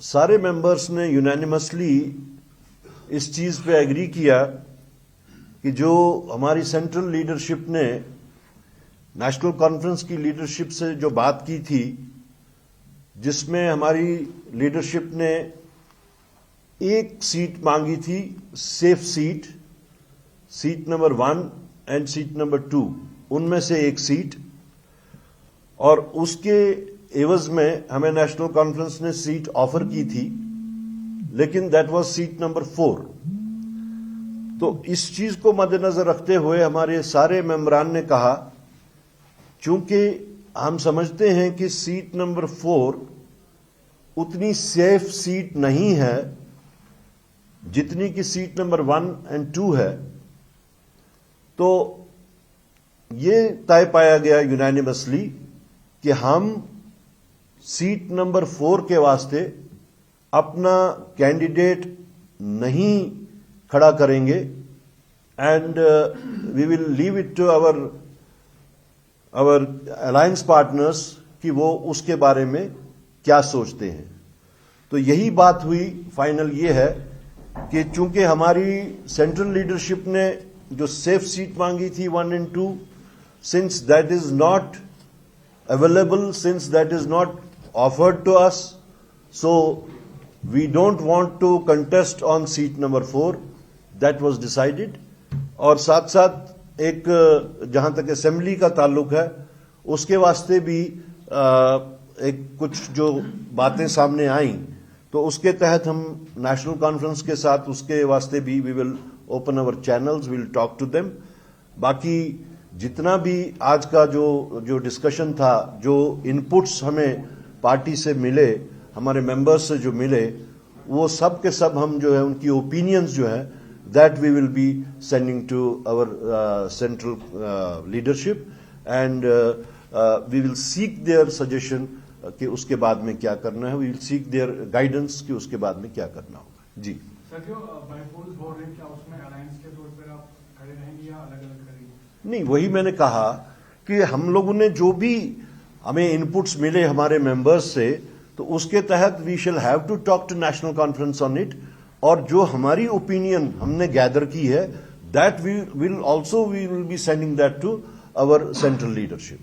سارے ممبرس نے یونینیمسلی اس چیز پہ ایگری کیا کہ جو ہماری سینٹرل لیڈرشپ نے نیشنل کانفرنس کی لیڈرشپ سے جو بات کی تھی، جس میں ہماری لیڈرشپ نے ایک سیٹ مانگی تھی، safe seat number 1 and seat number 2، ان میں سے ایک سیٹ، اور اس کے عوض میں ہمیں نیشنل کانفرنس نے سیٹ آفر کی تھی، لیکن دیٹ واز سیٹ نمبر 4۔ تو اس چیز کو مد نظر رکھتے ہوئے ہمارے سارے ممبران نے کہا، چونکہ ہم سمجھتے ہیں کہ سیٹ نمبر 4 اتنی سیف سیٹ نہیں ہے جتنی کہ سیٹ نمبر 1 اینڈ 2 ہے، تو یہ طے پایا گیا یونینیمسلی کہ ہم سیٹ نمبر 4 کے واسطے اپنا کینڈیڈیٹ نہیں کھڑا کریں گے، and we will leave it to our alliance partners کہ وہ اس کے بارے میں کیا سوچتے ہیں۔ تو یہی بات ہوئی، فائنل یہ ہے کہ چونکہ ہماری سینٹرل لیڈرشپ نے جو سیف سیٹ مانگی تھی 1 and 2، since that is not available, since that is not offered to us, so we don't want to contest on seat number 4. That was decided. اور ساتھ ساتھ ایک جہاں تک اسمبلی کا تعلق ہے، اس کے واسطے بھی ایک کچھ جو باتیں سامنے آئیں، تو اس کے تحت ہم نیشنل کانفرنس کے ساتھ اس کے واسطے بھی we will open our channels, we will talk to them. باقی جتنا بھی آج کا جو ڈسکشن تھا، جو ان پٹس ہمیں پارٹی سے ملے، ہمارے ممبرز سے جو ملے، وہ سب کے سب ہم جو ہے ان کی اوپینینز جو ہیں that we will be sending to our central leadership, and we will seek their suggestion کہ اس کے بعد میں کیا کرنا ہے، we will seek their guidance کہ اس کے بعد میں کیا کرنا ہوگا۔ جی سر، جو بائیپولز ہو رہے ہیں، کیا اس میں الائنس کے طور پر آپ کھڑے رہیں گے یا الگ الگ کریں گے؟ نہیں، وہی میں نے کہا کہ ہم لوگوں نے جو بھی ہمیں ان پٹس ملے ہمارے ممبرز سے، تو اس کے تحت we shall have to talk to national conference on it, اور جو ہماری اوپینین ہم نے گیدر کی ہے، that we will be sending that to our central leadership.